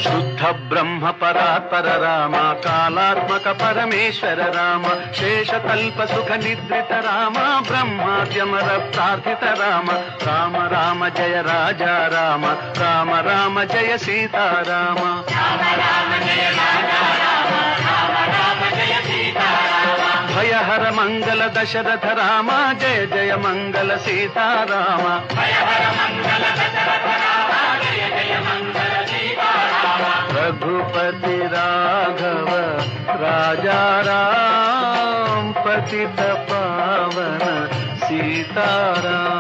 శుద్ధ బ్రహ్మ పరాత్పర రామ, కాలాత్మక పరమేశ్వర రామ, శేషకల్ప సుఖ నిద్రిత రామ, బ్రహ్మాద్యమర ప్రార్థిత రామ. రామ రామ జయ రాజా రామ, రామ రామ జయ సీతారామ. భయహర మంగళ దశరథ రామ, జయ జయ మంగళ సీతారామ. रघुपति राघव राजा राम, पतित पावन सीताराम.